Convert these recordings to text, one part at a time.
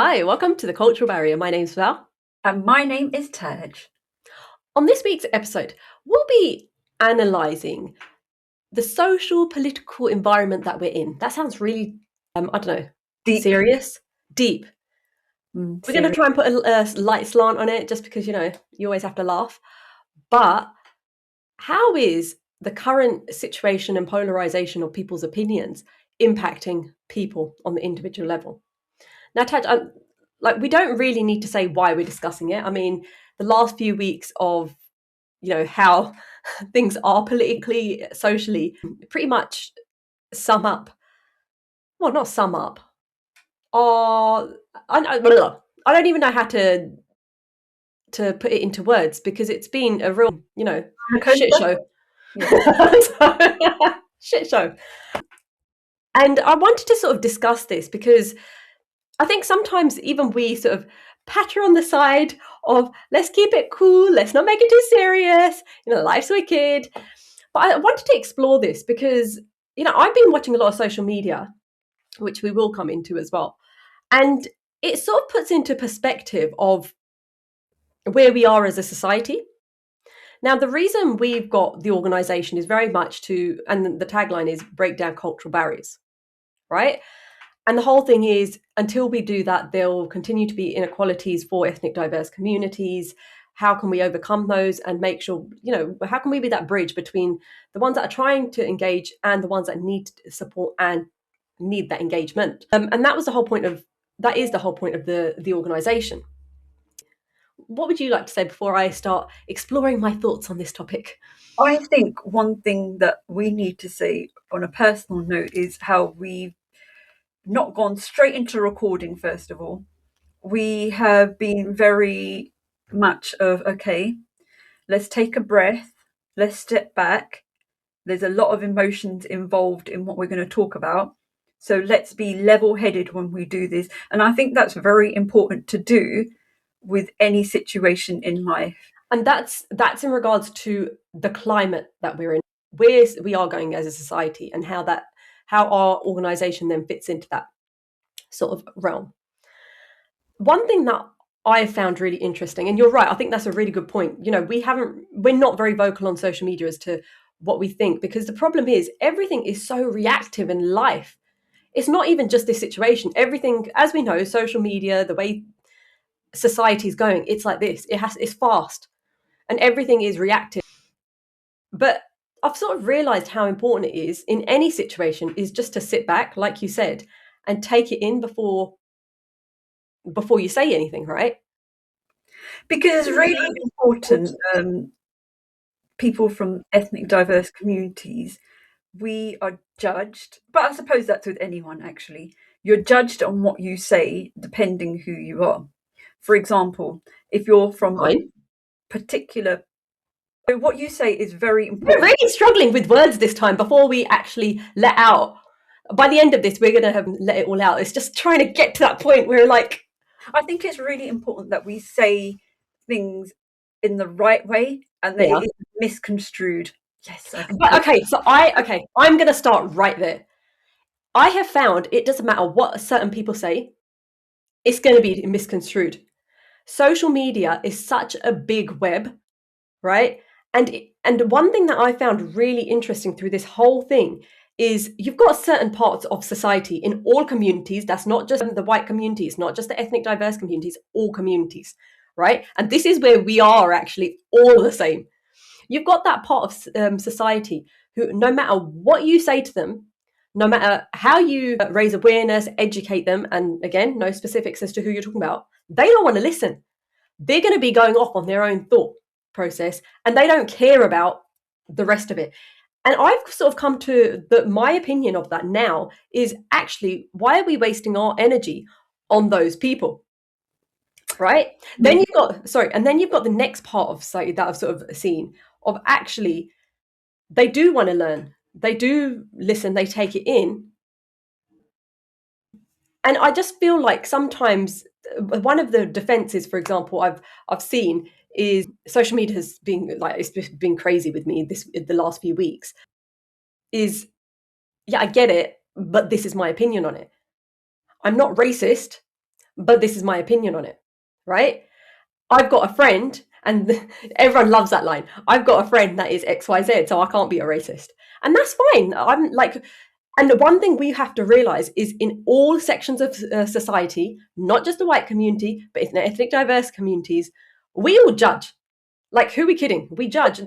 Hi, welcome to the Cultural Barrier. My name's Val. And my name is Taj. On this week's episode, we'll be analysing the social political environment that we're in. That sounds really, I don't know, Deep. serious, deep. We're going to Serious. try and put a light slant on it just because, you always have to laugh. But how is the current situation and polarisation of people's opinions impacting people on the individual level? Now, Taj, we don't really need to say why we're discussing it. I mean, the last few weeks of how things are politically, socially, pretty much sum up. Well, not sum up. I don't even know how to put it into words because it's been a real, shit show. Yeah. Shit show. And I wanted to sort of discuss this because I think sometimes even we sort of pat her on the side of let's keep it cool, let's not make it too serious, life's wicked. But I wanted to explore this because, I've been watching a lot of social media, which we will come into as well. And it sort of puts into perspective of where we are as a society. Now, the reason we've got the organisation is very much and the tagline is break down cultural barriers, right? And the whole thing is, until we do that, there will continue to be inequalities for ethnic diverse communities. How can we overcome those and make sure, how can we be that bridge between the ones that are trying to engage and the ones that need support and need that engagement? And that is the whole point of the organisation. What would you like to say before I start exploring my thoughts on this topic? I think one thing that we need to say on a personal note is how we've not gone straight into recording, first of all. We have been very much of, okay, let's take a breath, let's step back. There's a lot of emotions involved in what we're going to talk about. So let's be level-headed when we do this. And I think that's very important to do with any situation in life. And that's in regards to the climate that we're in, where we are going as a society, and how our organisation then fits into that sort of realm. One thing that I found really interesting, and you're right, I think that's a really good point. We're not very vocal on social media as to what we think, because the problem is everything is so reactive in life. It's not even just this situation. Everything, as we know, social media, the way society is going, it's like this. It's fast, and everything is reactive. But I've sort of realized how important it is in any situation is just to sit back, like you said, and take it in before you say anything, right? Because it's really important, people from ethnic diverse communities, we are judged, but I suppose that's with anyone actually. You're judged on what you say depending who you are. For example, if you're from a particular, what you say is very important. We're really struggling with words this time before we actually let out. By the end of this, we're going to have let it all out. It's just trying to get to that point where I think it's really important that we say things in the right way and that it is misconstrued. Yes. I'm going to start right there. I have found it doesn't matter what certain people say, it's going to be misconstrued. Social media is such a big web, right? And one thing that I found really interesting through this whole thing is you've got certain parts of society in all communities. That's not just the white communities, not just the ethnic diverse communities, all communities, right? And this is where we are actually all the same. You've got that part of society who, no matter what you say to them, no matter how you raise awareness, educate them, and again, no specifics as to who you're talking about, they don't want to listen. They're going to be going off on their own thought process and they don't care about the rest of it. And I've sort of come to my opinion of that now is actually, why are we wasting our energy on those people? Right? Then you've got the next part of society that I've sort of seen of actually they do want to learn, they do listen, they take it in. And I just feel like sometimes one of the defenses, for example, I've seen is social media has been it's been crazy with me the last few weeks. Is I get it, but this is my opinion on it. I'm not racist, but this is my opinion on it, right? I've got a friend, and everyone loves that line. I've got a friend that is XYZ, so I can't be a racist. And that's fine. I'm like, and the one thing we have to realize is in all sections of society, not just the white community, but in the ethnic diverse communities, we all judge. Like, who are we kidding? We judge.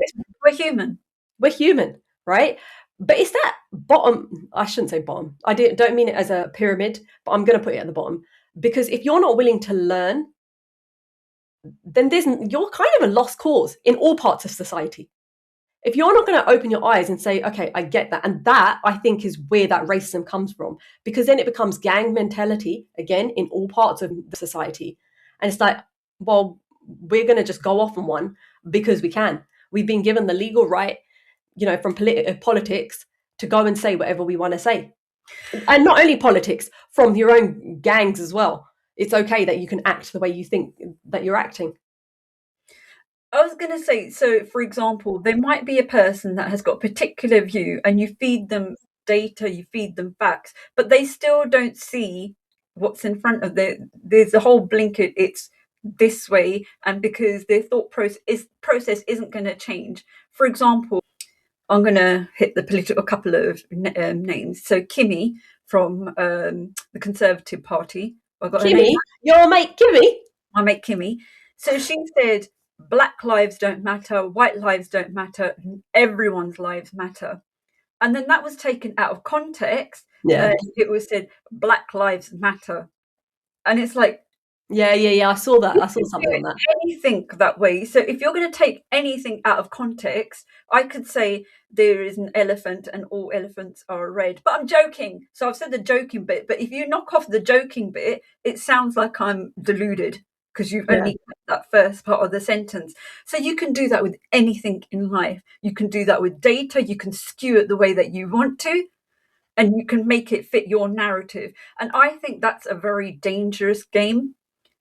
We're human. We're human, right? But it's that bottom. I shouldn't say bottom. I don't mean it as a pyramid, but I'm going to put it at the bottom, because if you're not willing to learn, then you're kind of a lost cause in all parts of society. If you're not going to open your eyes and say, okay, I get that, and that I think is where that racism comes from, because then it becomes gang mentality again in all parts of the society, and it's like, well, we're going to just go off on one because we can. We've been given the legal right, from politics to go and say whatever we want to say, and not only politics, from your own gangs as well. It's okay that you can act the way you think that you're acting. I was going to say, so for example, there might be a person that has got a particular view and you feed them data, you feed them facts, but they still don't see what's in front of them. There's a whole blinkered, it's this way, and because their thought process isn't going to change. For example, I'm going to hit the political couple of names. So Kimmy from the Conservative Party. I got Kimmy, your mate Kimmy? My mate Kimmy. So she said, Black lives don't matter, white lives don't matter, everyone's lives matter. And then that was taken out of context. Yeah. It was said, Black lives matter. And it's like, yeah, I saw that. I saw something on that. Anything that way. So if you're going to take anything out of context, I could say there is an elephant and all elephants are red. But I'm joking. So I've said the joking bit. But if you knock off the joking bit, it sounds like I'm deluded because you've only got that first part of the sentence. So you can do that with anything in life. You can do that with data. You can skew it the way that you want to, and you can make it fit your narrative. And I think that's a very dangerous game,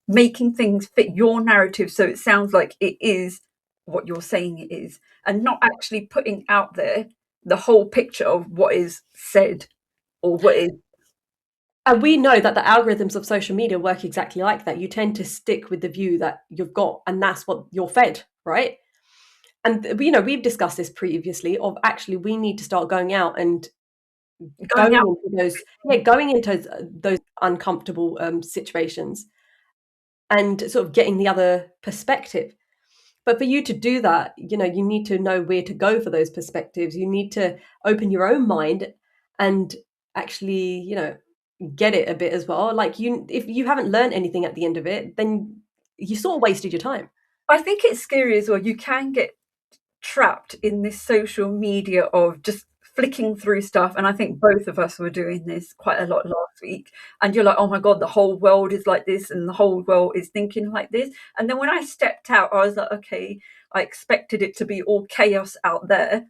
making things fit your narrative so it sounds like it is what you're saying it is, and not actually putting out there the whole picture of what is said or what is. And we know that the algorithms of social media work exactly like that. You tend to stick with the view that you've got, and that's what you're fed, right? And we've discussed this previously, of actually we need to start going out and going into those uncomfortable situations and sort of getting the other perspective. But for you to do that, you need to know where to go for those perspectives. You need to open your own mind and actually, get it a bit as well. Like, if you haven't learned anything at the end of it, then you sort of wasted your time. I think it's scary as well. You can get trapped in this social media of just flicking through stuff, and I think both of us were doing this quite a lot last week, and you're like, oh my god, the whole world is like this and the whole world is thinking like this. And then when I stepped out, I was like, okay, I expected it to be all chaos out there,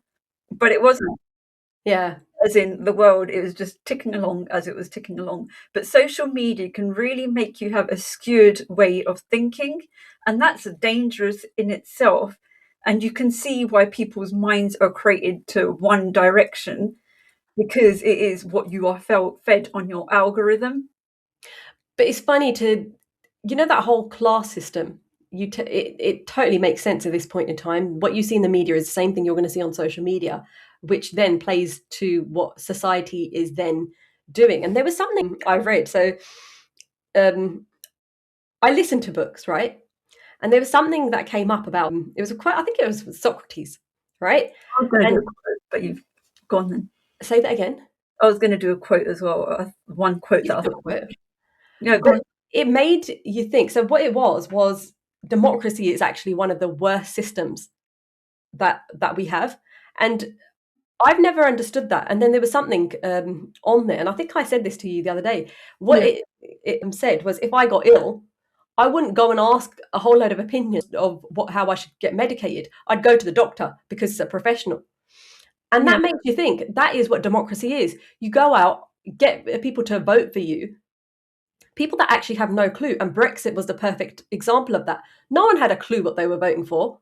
but it wasn't. Yeah. As in the world, it was just ticking along as it was ticking along. But social media can really make you have a skewed way of thinking, and that's dangerous in itself. And you can see why people's minds are created to one direction, because it is what you are fed on your algorithm. But it's funny that whole class system. It totally makes sense at this point in time. What you see in the media is the same thing you're going to see on social media, which then plays to what society is then doing. And there was something I read. So I listened to books, right? And there was something that came up about, it was I think it was Socrates, right? I was going to do a quote, but you've gone then. Say that again. I was going to do a quote as well. One quote that I thought. No, but it made you think. So what it was democracy is actually one of the worst systems that we have. And I've never understood that. And then there was something on there, and I think I said this to you the other day. What it said was, if I got ill, I wouldn't go and ask a whole load of opinions of how I should get medicated. I'd go to the doctor because it's a professional. And that makes you think that is what democracy is. You go out, get people to vote for you, people that actually have no clue. And Brexit was the perfect example of that. No one had a clue what they were voting for.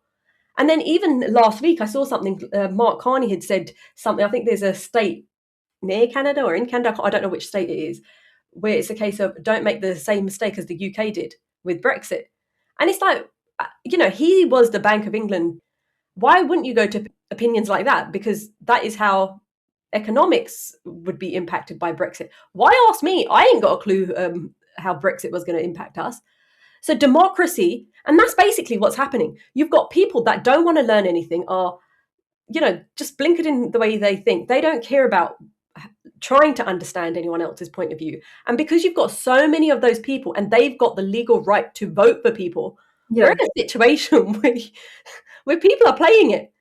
And then even last week, I saw something, Mark Carney had said something, I think there's a state near Canada or in Canada, I don't know which state it is, where it's a case of don't make the same mistake as the UK did with Brexit. And it's like, he was the Bank of England. Why wouldn't you go to opinions like that? Because that is how economics would be impacted by Brexit. Why ask me? I ain't got a clue how Brexit was going to impact us. So democracy, and that's basically what's happening. You've got people that don't want to learn anything, are, just blinkered in the way they think. They don't care about trying to understand anyone else's point of view. And because you've got so many of those people and they've got the legal right to vote for people, we're in a situation where people are playing it.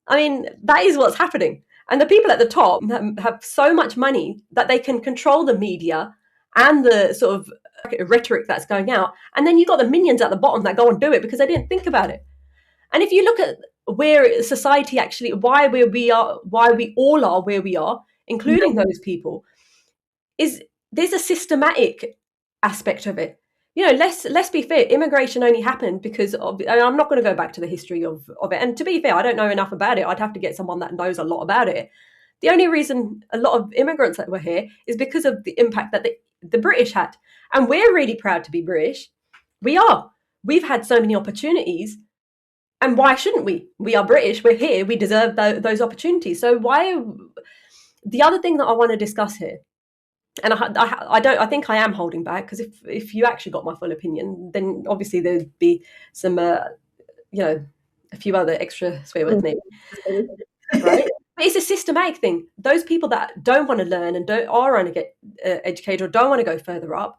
I mean, that is what's happening. And the people at the top have so much money that they can control the media and the sort of rhetoric that's going out. And then you've got the minions at the bottom that go and do it because they didn't think about it. And if you look at where society actually, why we all are where we are, including those people, is there's a systematic aspect of it. Let's be fair. Immigration only happened because of. And I'm not going to go back to the history of it. And to be fair, I don't know enough about it. I'd have to get someone that knows a lot about it. The only reason a lot of immigrants that were here is because of the impact that the British had. And we're really proud to be British. We are. We've had so many opportunities. And why shouldn't we? We are British. We're here. We deserve those opportunities. So why? The other thing that I want to discuss here, and I think I am holding back, because if you actually got my full opinion, then obviously there'd be some, a few other extra swear words maybe, right? But it's a systematic thing. Those people that don't want to learn and are want to get educated or don't want to go further up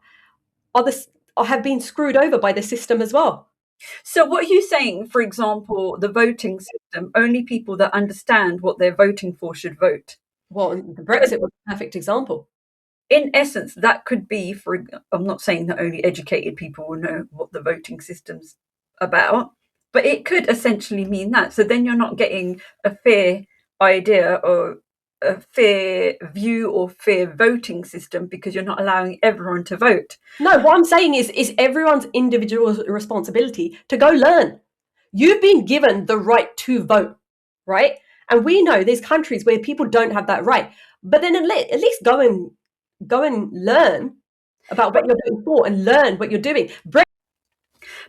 have been screwed over by the system as well. So what are you saying, for example, the voting system, only people that understand what they're voting for should vote? Well, the Brexit was a perfect example. In essence, that could be, I'm not saying that only educated people will know what the voting system's about, but it could essentially mean that. So then you're not getting a fair idea or a fair view or fair voting system, because you're not allowing everyone to vote. No, what I'm saying is everyone's individual responsibility to go learn. You've been given the right to vote, right? And we know there's countries where people don't have that right. But then at least go and learn about what you're doing for and learn what you're doing. But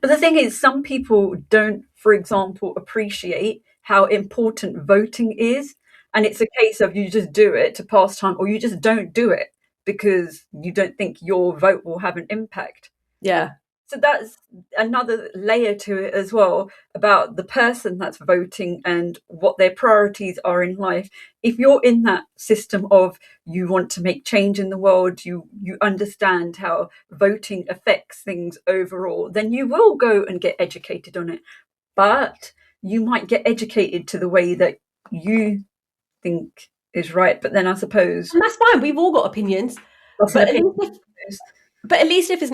the thing is, some people don't, for example, appreciate how important voting is. And it's a case of you just do it to pass time, or you just don't do it because you don't think your vote will have an impact. Yeah. So that's another layer to it as well, about the person that's voting and what their priorities are in life. If you're in that system of you want to make change in the world, you understand how voting affects things overall, then you will go and get educated on it. But you might get educated to the way that you think is right. But then I suppose, and that's fine. We've all got opinions. But at least if it's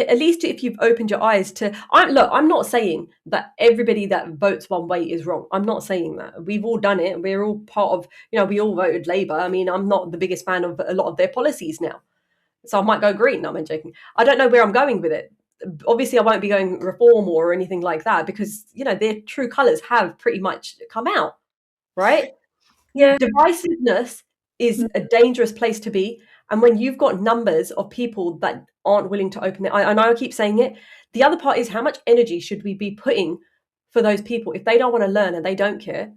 at least if you've opened your eyes to, I'm not saying that everybody that votes one way is wrong. I'm not saying that. We've all done it. We're all part of, we all voted Labour. I mean, I'm not the biggest fan of a lot of their policies now. So I might go Green. No, I'm joking. I don't know where I'm going with it. Obviously, I won't be going Reform or anything like that, because, their true colours have pretty much come out, right? Yeah. Divisiveness is a dangerous place to be. And when you've got numbers of people that aren't willing to open it, I know I keep saying it. The other part is, how much energy should we be putting for those people? If they don't want to learn and they don't care,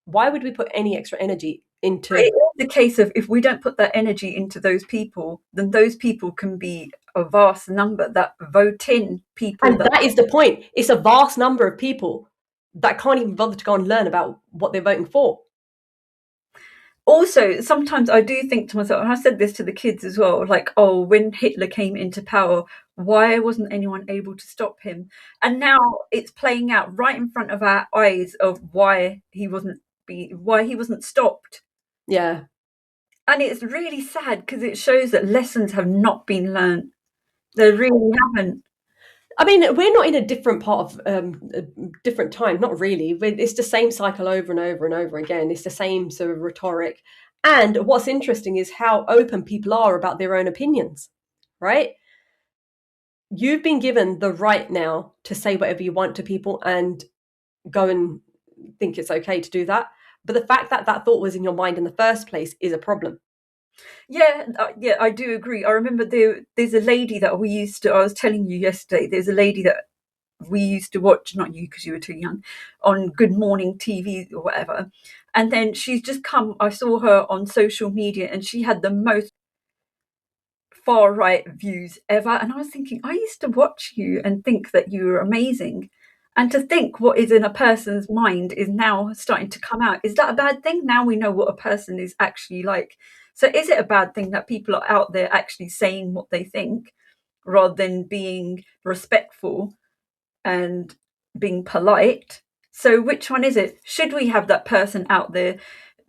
why would we put any extra energy into it? The case of, if we don't put that energy into those people, then those people can be a vast number that vote in people. And that is the point. It's a vast number of people that can't even bother to go and learn about what they're voting for. Also, sometimes I do think to myself, and I said this to the kids as well, like, oh, when Hitler came into power, why wasn't anyone able to stop him? And now it's playing out right in front of our eyes of why he wasn't stopped. Yeah. And it's really sad, because it shows that lessons have not been learned. They really haven't. I mean, we're not in a different part of a different time, not really. It's the same cycle over and over and over again. It's the same sort of rhetoric. And what's interesting is how open people are about their own opinions, right? You've been given the right now to say whatever you want to people and go and think it's okay to do that. But the fact that that thought was in your mind in the first place is a problem. Yeah, yeah, I do agree. I remember there's a lady that I was telling you yesterday, there's a lady that we used to watch, not you because you were too young, on Good Morning TV or whatever. And then she's just come, I saw her on social media and she had the most far right views ever. And I was thinking, I used to watch you and think that you were amazing. And to think what is in a person's mind is now starting to come out. Is that a bad thing? Now we know what a person is actually like. So is it a bad thing that people are out there actually saying what they think rather than being respectful and being polite? So which one is it? Should we have that person out there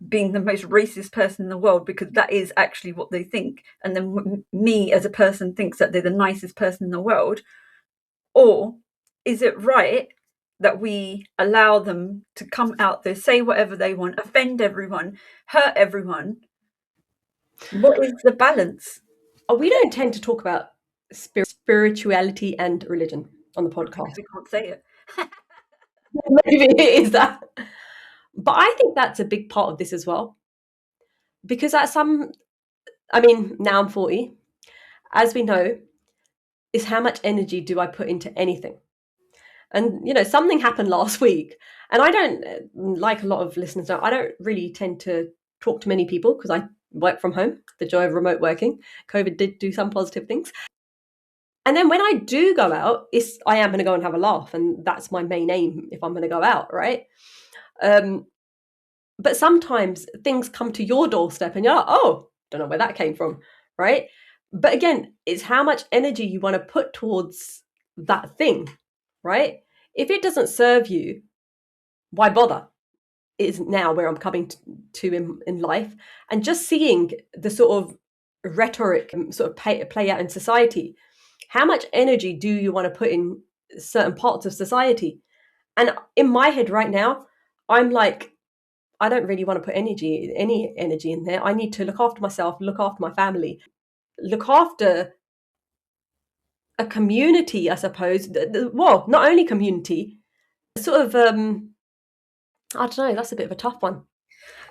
being the most racist person in the world because that is actually what they think, and then me as a person thinks that they're the nicest person in the world? Or is it right that we allow them to come out there, say whatever they want, offend everyone, hurt everyone? What is the balance? We don't tend to talk about spirituality and religion on the podcast. We can't say it. Maybe it is that. But I think that's a big part of this as well. Because now I'm 40. As we know, is how much energy do I put into anything? And, something happened last week. And I don't, like a lot of listeners know, I don't really tend to talk to many people because I work from home, the joy of remote working. COVID did do some positive things. And then when I do go out, I am going to go and have a laugh. And that's my main aim if I'm going to go out, right? But sometimes things come to your doorstep and you're like, oh, don't know where that came from, right? But again, it's how much energy you want to put towards that thing, right? If it doesn't serve you, why bother? Is now where I'm coming to in life, and just seeing the sort of rhetoric sort of play out in society. How much energy do you want to put in certain parts of society? And in my head right now, I'm like, I don't really want to put any energy in there. I need to look after myself, look after my family, look after a community, I suppose. Well, not only community, sort of, I don't know, that's a bit of a tough one.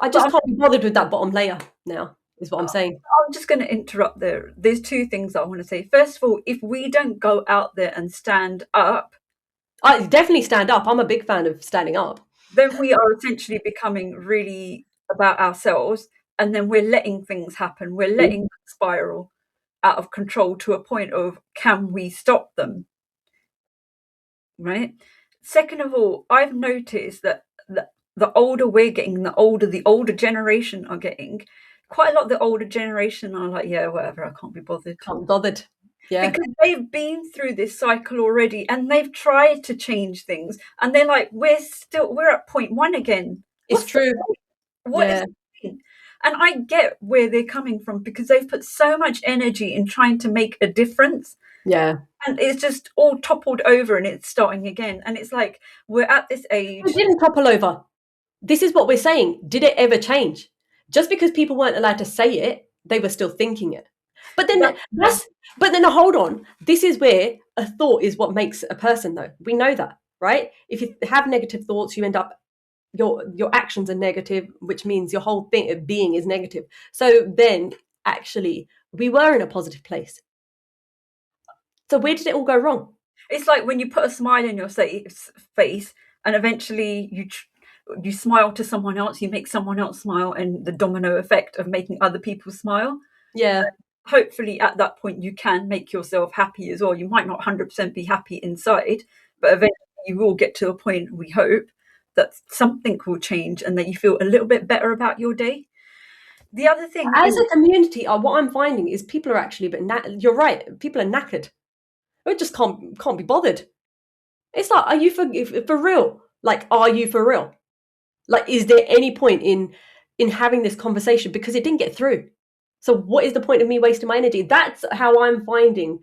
I But just can't be bothered with that bottom layer now, is what I'm saying. I'm just going to interrupt there. There's two things I want to say. First of all, if we don't go out there and stand up, I definitely stand up. I'm a big fan of standing up. then we are essentially becoming really about ourselves, and then we're letting things happen. We're letting them spiral out of control to a point of, can we stop them? Right? Second of all, I've noticed that the older we're getting, the older generation are getting, quite a lot of the older generation are like, yeah, whatever, I can't be bothered. Can't be bothered. Yeah. Because they've been through this cycle already and they've tried to change things, and they're like, we're at point one again. It's true. What is Yeah. the point? And I get where they're coming from because they've put so much energy in trying to make a difference. Yeah. And it's just all toppled over and it's starting again. And it's like, we're at this age. It didn't topple over. This is what we're saying. Did it ever change? Just because people weren't allowed to say it, they were still thinking it. But then hold on. This is where a thought is what makes a person, though. We know that, right? If you have negative thoughts, you end up your actions are negative, which means your whole being is negative. So then actually we were in a positive place. So where did it all go wrong? It's like when you put a smile in your face and eventually you smile to someone else, you make someone else smile, and the domino effect of making other people smile. Yeah. Hopefully at that point you can make yourself happy as well. You might not 100% be happy inside, but eventually you will get to a point, we hope, that something will change and that you feel a little bit better about your day. The other thing as a community, what I'm finding is people are actually a bit you're right, people are knackered. They just can't be bothered. It's like, are you for real? Like, are you for real? Like, is there any point in having this conversation? Because it didn't get through. So what is the point of me wasting my energy? That's how I'm finding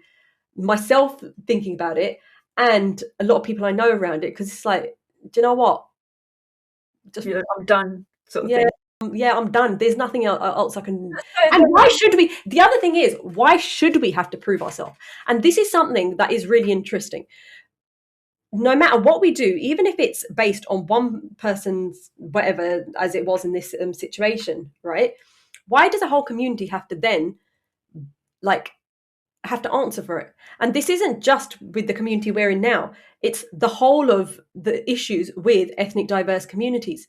myself thinking about it, and a lot of people I know around it, because it's like, do you know what? I'm done, sort of thing. Yeah, I'm done. There's nothing else I can. And why should we? The other thing is, why should we have to prove ourselves? And this is something that is really interesting. No matter what we do, even if it's based on one person's whatever, as it was in this situation, right? Why does a whole community have to then like have to answer for it? And this isn't just with the community we're in now, it's the whole of the issues with ethnic diverse communities.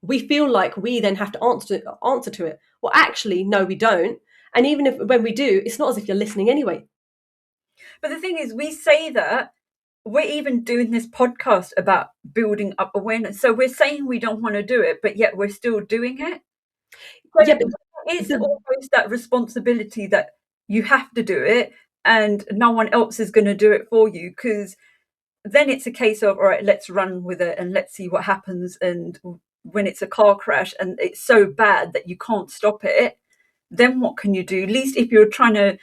We feel like we then have to answer to it. Well, actually, no, we don't. And even if when we do, it's not as if you're listening anyway. But the thing is, we say that we're even doing this podcast about building up awareness. So we're saying we don't want to do it, but yet we're still doing it. So Yeah, but it's almost that responsibility that you have to do it and no one else is going to do it for you, because then it's a case of, all right, let's run with it and let's see what happens. And when it's a car crash and it's so bad that you can't stop it, then what can you do? At least if you're trying to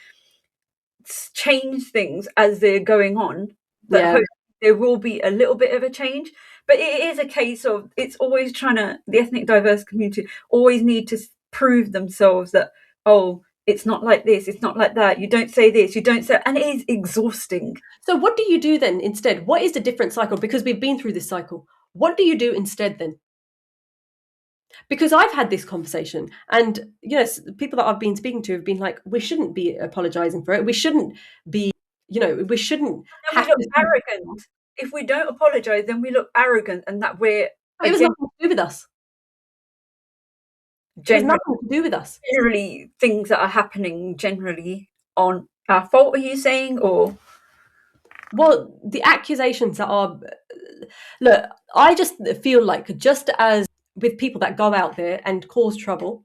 change things as they're going on, that yeah. hopefully there will be a little bit of a change. But it is a case of, it's always trying to, the ethnic diverse community always need to prove themselves that, oh, it's not like this, it's not like that, you don't say this, you don't say, and it is exhausting. So what do you do then instead? What is the different cycle? Because we've been through this cycle. What do you do instead then? Because I've had this conversation, and people that I've been speaking to have been like, we shouldn't be apologizing for it. We shouldn't be, we shouldn't And we have look to. arrogant. If we don't apologize, then we look arrogant, and that we're It was nothing to do with us. It was generally, nothing to do with us. generally things that are happening generally on our fault. Are you saying, or? Well, the accusations that are, look, I just feel like just as with people that go out there and cause trouble,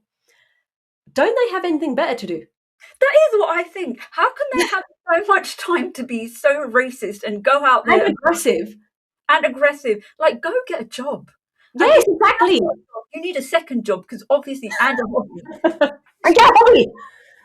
don't they have anything better to do? That is what I think. How can they have so much time to be so racist and go out there And aggressive. and aggressive? Like, go get a job. And Yes, if exactly. you need a second job, because obviously, and a hobby. And get a hobby.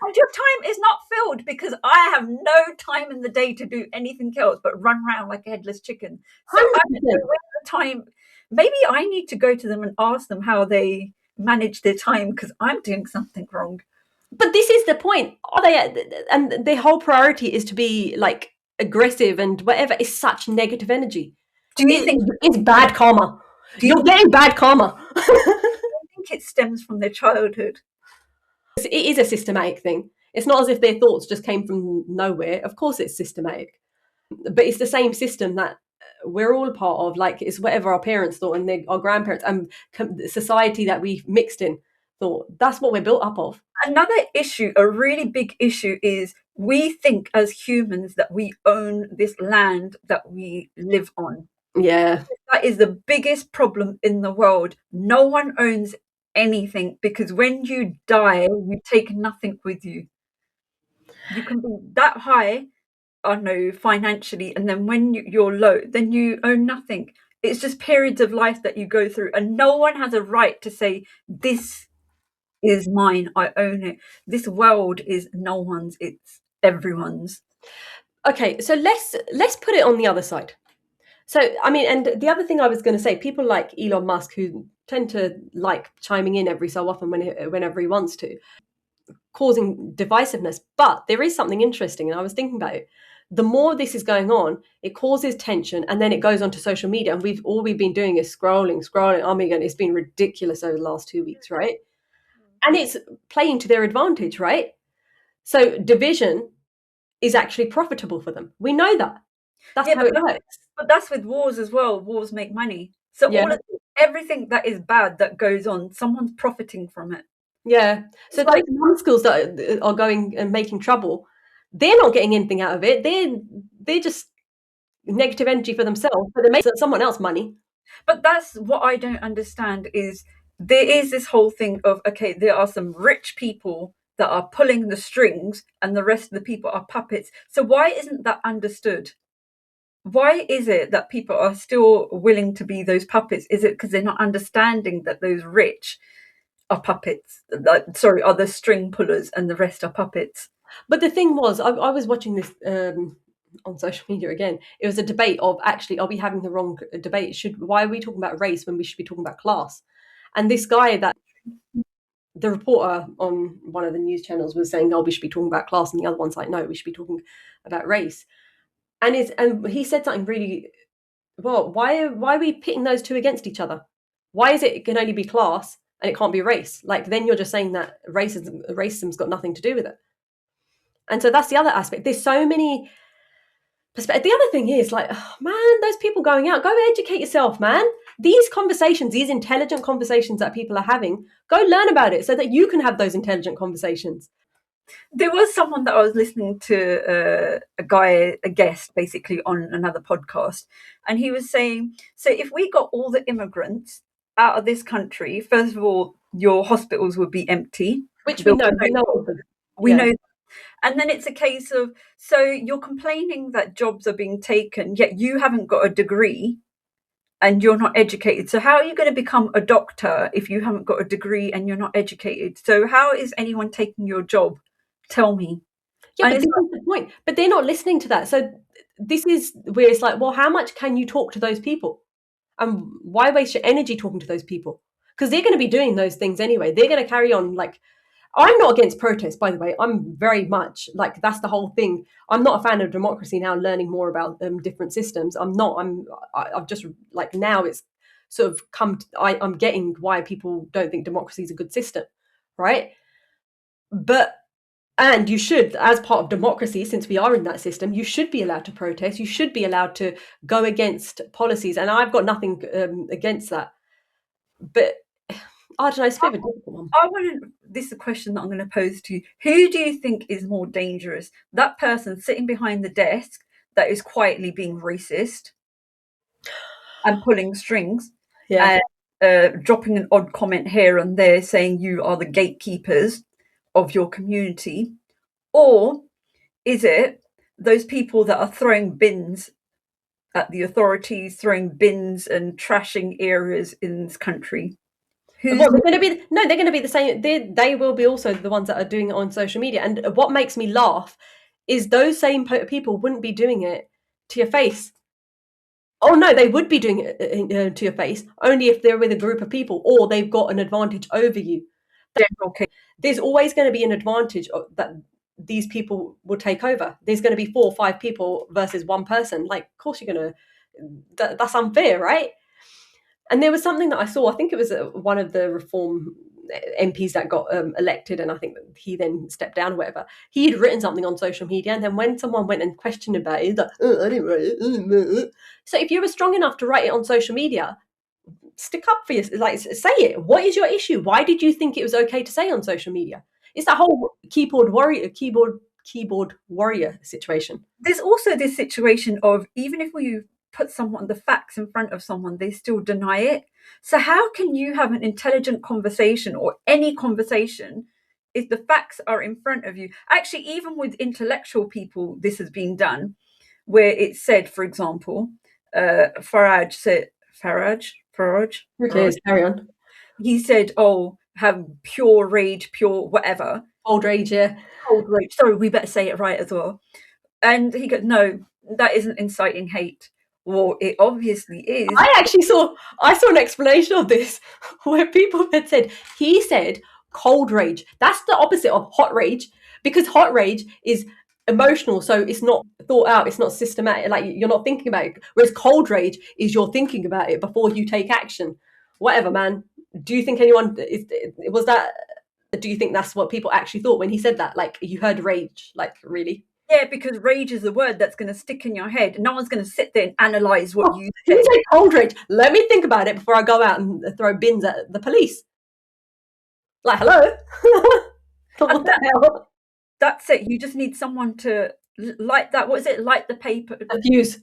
And your time is not filled, because I have no time in the day to do anything else but run around like a headless chicken. So I don't know when the time. Maybe I need to go to them and ask them how they manage their time, because I'm doing something wrong. But this is the point. Are they? And their whole priority is to be like aggressive and whatever is such negative energy. Do you think It's bad karma? You're getting bad karma. I think it stems from their childhood? It is a systematic thing. It's not as if their thoughts just came from nowhere. Of course, it's systematic, but it's the same system that we're all part of. Like, it's whatever our parents thought and our grandparents and society that we mixed in thought. That's what we're built up of. Another issue, a really big issue, is we think as humans that we own this land that we live on. Yeah. That is the biggest problem in the world. No one owns anything, because when you die, you take nothing with you. You can be that high, I know, financially, and then when you're low, then you own nothing. It's just periods of life that you go through, and no one has a right to say, this is mine, I own it. This world is no one's, it's everyone's. Okay, so let's put it on the other side. So, I mean, and the other thing I was going to say, people like Elon Musk, who tend to like chiming in every so often whenever he wants to, causing divisiveness. But there is something interesting, and I was thinking about it. The more this is going on, it causes tension, and then it goes onto social media, and we've been doing is scrolling. Oh my god, it's been ridiculous over the last 2 weeks, right? And it's playing to their advantage, right? So division is actually profitable for them. We know that. That's how it works. But that's with wars as well. Wars make money. So everything that is bad that goes on, someone's profiting from it. Yeah. So those schools that are going and making trouble, they're not getting anything out of it. They're just negative energy for themselves, but they make someone else money. But that's what I don't understand, is there is this whole thing of, okay, there are some rich people that are pulling the strings and the rest of the people are puppets. So why isn't that understood? Why is it that people are still willing to be those puppets? Is it because they're not understanding that those rich are puppets? Are the string pullers and the rest are puppets? But the thing was, I was watching this on social media again. It was a debate of, actually, are we having the wrong debate? Why are we talking about race when we should be talking about class? And this guy, that the reporter on one of the news channels, was saying, we should be talking about class, and the other one's like, no, we should be talking about race. And he said something really, well, why are we pitting those two against each other? Why is it can only be class and it can't be race. Like, then you're just saying that racism's got nothing to do with it. And so that's the other aspect. There's so many perspectives. The other thing is, like, oh, man, those people going out, go educate yourself, man. These conversations, these intelligent conversations that people are having, go learn about it so that you can have those intelligent conversations. There was someone that I was listening to, a guest, basically on another podcast, and he was saying, so if we got all the immigrants out of this country, first of all, your hospitals would be empty. Which we know. We know. And then it's a case of, so you're complaining that jobs are being taken, yet you haven't got a degree and you're not educated. So how are you going to become a doctor if you haven't got a degree and you're not educated? So how is anyone taking your job? Tell me. Yeah, but this is the point. But they're not listening to that. So this is where it's like, well, how much can you talk to those people? And why waste your energy talking to those people? Because they're going to be doing those things anyway. They're going to carry on. Like, I'm not against protest, by the way. I'm very much like, that's the whole thing. I'm not a fan of democracy now, learning more about different systems. I've just, like, now it's sort of I'm getting why people don't think democracy is a good system, right? And you should, as part of democracy, since we are in that system, you should be allowed to protest. You should be allowed to go against policies. And I've got nothing against that. But I don't know, it's a bit of a difficult one. This is a question that I'm going to pose to you. Who do you think is more dangerous? That person sitting behind the desk that is quietly being racist and pulling strings, and dropping an odd comment here and there saying you are the gatekeepers of your community? Or is it those people that are throwing bins at the authorities, throwing bins and trashing areas in this country? They're going to be the same. They will be also the ones that are doing it on social media. And what makes me laugh is those same people wouldn't be doing it to your face. Oh no, they would be doing it to your face only if they're with a group of people or they've got an advantage over you. Okay. There's always going to be an advantage that these people will take over. There's going to be 4 or 5 people versus one person. Like, of course you're going to, that's unfair, right? And there was something that I saw, I think it was one of the Reform MPs that got elected, and I think that he then stepped down or whatever. He had written something on social media, and then when someone went and questioned about it, he's like, I didn't write it. So if you were strong enough to write it on social media, stick up for yourself, like, say it. What is your issue? Why did you think it was okay to say on social media? It's that whole keyboard warrior situation. There's also this situation of, even if we put the facts in front of someone, they still deny it. So how can you have an intelligent conversation or any conversation if the facts are in front of you? Actually, even with intellectual people, this has been done, where it's said, for example, Farage. Who cares? Carry on. He said, "Oh, have pure rage, pure whatever." Cold rage, yeah. Cold rage. Sorry, we better say it right as well. And he goes, "No, that isn't inciting hate." Well, it obviously is. I saw an explanation of this where people had said, he said cold rage. That's the opposite of hot rage, because hot rage is emotional, so it's not thought out, it's not systematic, like you're not thinking about it. Whereas cold rage is you're thinking about it before you take action. Whatever, man. Do you think do you think that's what people actually thought when he said that? Like, you heard rage, like, really? Yeah, because rage is a word that's going to stick in your head. No one's going to sit there and analyse what you said. You say cold rage. Let me think about it before I go out and throw bins at the police. Like, hello? What the hell? That's it. You just need someone to light that. What is it? Light the paper. The fuse.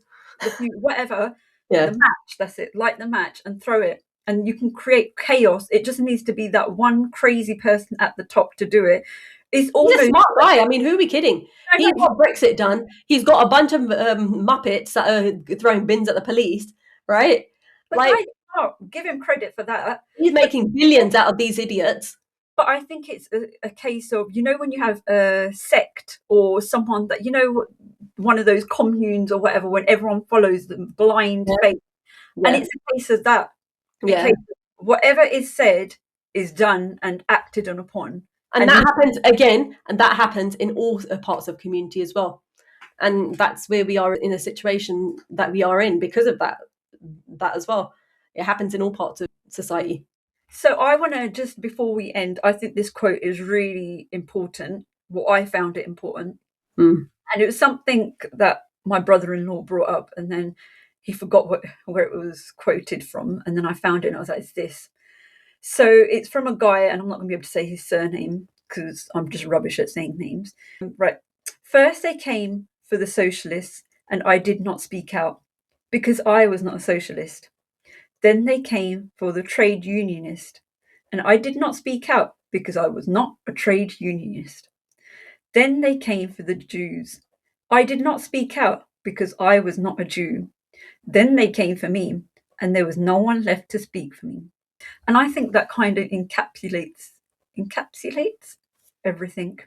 Whatever. Yeah. The match. That's it. Light the match and throw it. And you can create chaos. It just needs to be that one crazy person at the top to do it. He's a smart guy. I mean, who are we kidding? He got Brexit done. He's got a bunch of Muppets that are throwing bins at the police, right? But like, give him credit for that. He's making billions out of these idiots. But I think it's a case of, when you have a sect or someone that, one of those communes or whatever, when everyone follows them, blind faith. Yeah. And it's a case of that. Yeah. Whatever is said is done and acted on upon. And that happens again, and that happens in all parts of community as well. And that's where we are in a situation that we are in because of that as well. It happens in all parts of society. So I want to just, before we end, I think this quote is really important. Well, I found it important. Mm. And it was something that my brother-in-law brought up, and then he forgot where it was quoted from. And then I found it and I was like, it's this. So it's from a guy, and I'm not going to be able to say his surname because I'm just rubbish at saying names. Right. First, they came for the socialists, and I did not speak out because I was not a socialist. Then they came for the trade unionist, and I did not speak out because I was not a trade unionist. Then they came for the Jews. I did not speak out because I was not a Jew. Then they came for me, and there was no one left to speak for me. And I think that kind of encapsulates everything.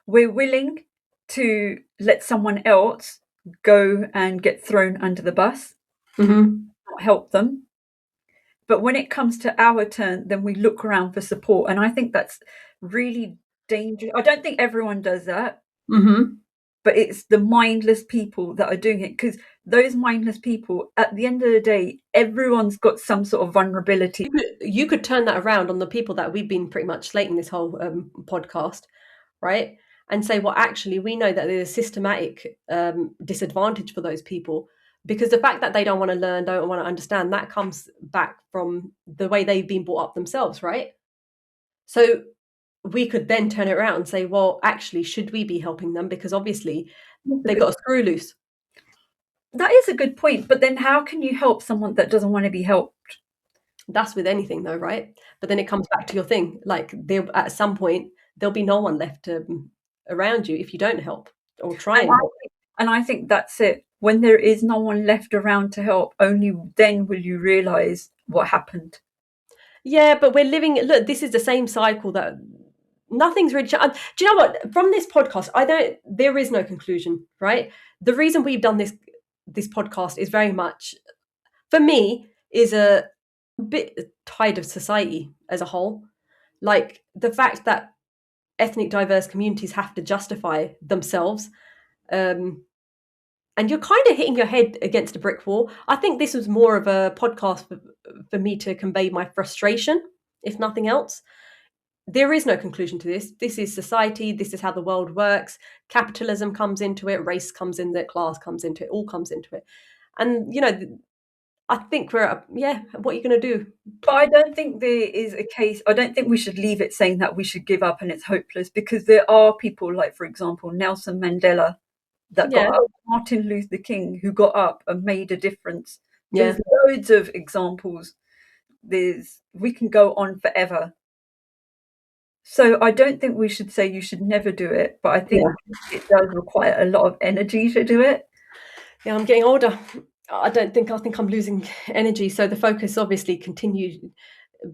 We're willing to let someone else go and get thrown under the bus, Mm-hmm. not help them. But when it comes to our turn, then we look around for support. And I think that's really dangerous. I don't think everyone does that, Mm-hmm. but it's the mindless people that are doing it, because those mindless people, at the end of the day, everyone's got some sort of vulnerability. You could turn that around on the people that we've been pretty much slating this whole podcast, right? And say, well, actually, we know that there's a systematic disadvantage for those people because the fact that they don't want to learn, don't want to understand, that comes back from the way they've been brought up themselves, right? So we could then turn it around and say, well, actually, should we be helping them? Because obviously they've got a screw loose. That is a good point. But then how can you help someone that doesn't want to be helped? That's with anything though, right? But then it comes back to your thing. Like there, at some point, there'll be no one left around you if you don't help or try And and I help. think, and I think that's it. When there is no one left around to help, only then will you realize what happened. Yeah, but we're living. Look, this is the same cycle that nothing's really. Do you know what? From this podcast, I don't. There is no conclusion, right? The reason we've done this podcast is very much, for me, is a bit tired of society as a whole. Like the fact that ethnic diverse communities have to justify themselves, um, and you're kind of hitting your head against a brick wall. I think this was more of a podcast for me to convey my frustration, if nothing else. There is no conclusion to this. This is society. This is how the world works. Capitalism comes into it. Race comes into it. Class comes into it. All comes into it. And I think we're yeah. What are you going to do? But I don't think there is a case. I don't think we should leave it saying that we should give up and it's hopeless, because there are people like, for example, Nelson Mandela that got Yeah, up, Martin Luther King who got up and made a difference. yeah. There's loads of examples. We can go on forever. So I don't think we should say you should never do it, but I think Yeah. it does require a lot of energy to do it. Yeah, I'm getting older. I think I'm losing energy. So the focus obviously continues.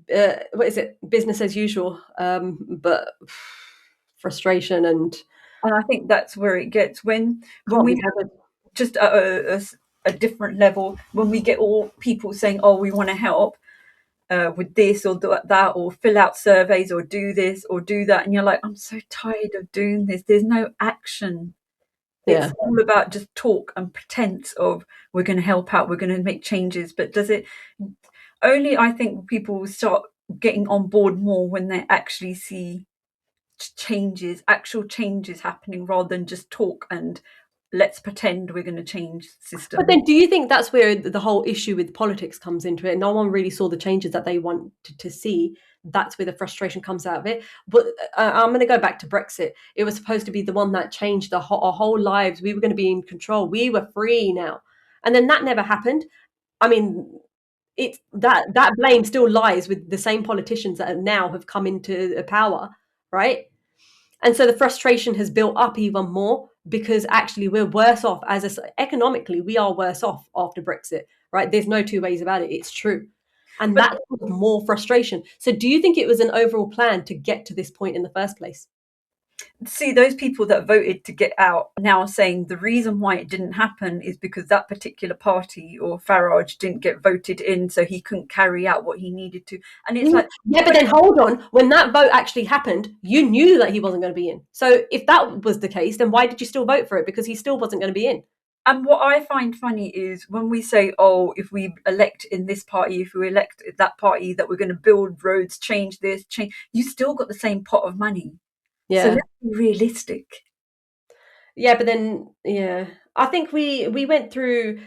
What is it? Business as usual. But frustration and And I think that's where it gets when can't we be have bothered. just a different level, when we get all people saying, oh, we want to help with this or that, or fill out surveys or do this or do that, and you're like, I'm so tired of doing this. There's no action. It's Yeah. all about just talk and pretense of we're going to help out, we're going to make changes. But does it only, I think people will start getting on board more when they actually see actual changes happening, rather than just talk and let's pretend we're going to change the But system. then, do you think that's where the whole issue with politics comes into it? No one really saw the changes that they wanted to see. That's where the frustration comes out of it. But I'm going to go back to Brexit. It was supposed to be the one that changed our whole lives. We were going to be in control. We were free now, and then that never happened. I mean, it's that blame still lies with the same politicians that now have come into power, right? And so the frustration has built up even more because actually we're worse off economically. We are worse off after Brexit, right? There's no two ways about it. It's true. And But that caused more frustration. So do you think it was an overall plan to get to this point in the first place? see, those people that voted to get out now saying the reason why it didn't happen is because that particular party or Farage didn't get voted in, so he couldn't carry out what he needed to. And it's like, Yeah, but then hold on. When that vote actually happened, you knew that he wasn't going to be in. So if that was the case, then why did you still vote for it? Because he still wasn't going to be in. And what I find funny is when we say, oh, if we elect in this party, if we elect that party, that we're going to build roads, change this, change, you still got the same pot of money. So Yeah. let's be realistic. Yeah, but then yeah, I think we went through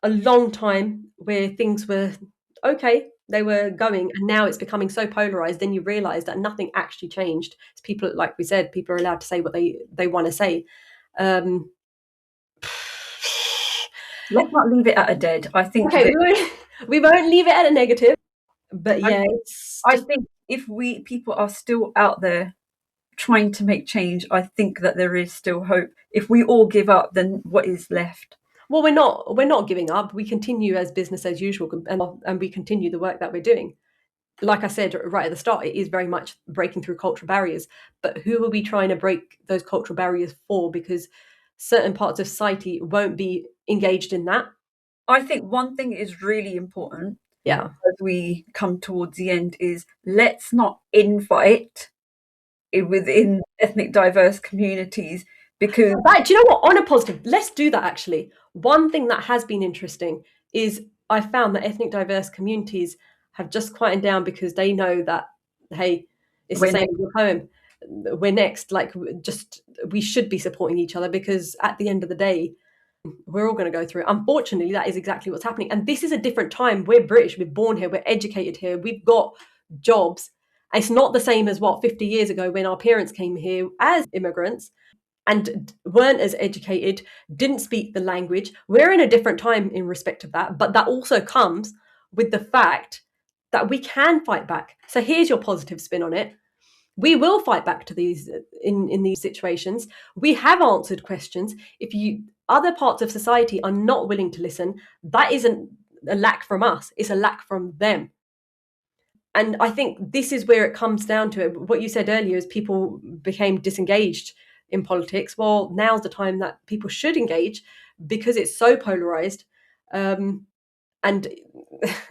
a long time where things were okay, they were going, and now it's becoming so polarized. Then you realize that nothing actually changed. It's people, like we said, people are allowed to say what they want to say. Um, Let's not leave it at a dead. I think okay, that we won't leave it at a negative, but I yeah, think it's I just think if we people are still out there trying to make change, I think that there is still hope. If we all give up, then what is left? well, we're not giving up. We continue as business as usual, and we continue the work that we're doing. Like I said right at the start, it is very much breaking through cultural barriers. But who are we trying to break those cultural barriers for? Because certain parts of society won't be engaged in that. I think one thing is really important Yeah. as we come towards the end is let's not infight within ethnic diverse communities because But do you know what? On a positive, let's do that actually. One thing that has been interesting is I found that ethnic diverse communities have just quieted down because they know that, hey, it's the we're same next. as your home. We're next. Like, just we should be supporting each other because at the end of the day, we're all going to go through it. Unfortunately, that is exactly what's happening. And this is a different time. We're British. We're born here. We're educated here. We've got jobs. It's not the same as what 50 years ago when our parents came here as immigrants and weren't as educated, didn't speak the language. We're in a different time in respect of that, but that also comes with the fact that we can fight back. So here's your positive spin on it. We will fight back to these in these situations. We have answered questions. If you other parts of society are not willing to listen, that isn't a lack from us, it's a lack from them. And I think this is where it comes down to it. What you said earlier is people became disengaged in politics. Well, now's the time that people should engage because it's so polarized. And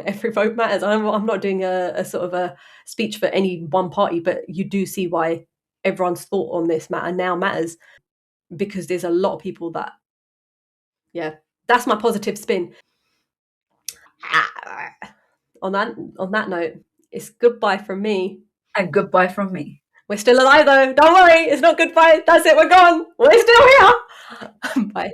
every vote matters. I'm not doing a sort of a speech for any one party, but you do see why everyone's thought on this matter now matters because there's a lot of people that, yeah, that's my positive spin. On that note, it's goodbye from me. And goodbye from me. We're still alive though. Don't worry, it's not goodbye. That's it. We're gone. We're still here. Bye.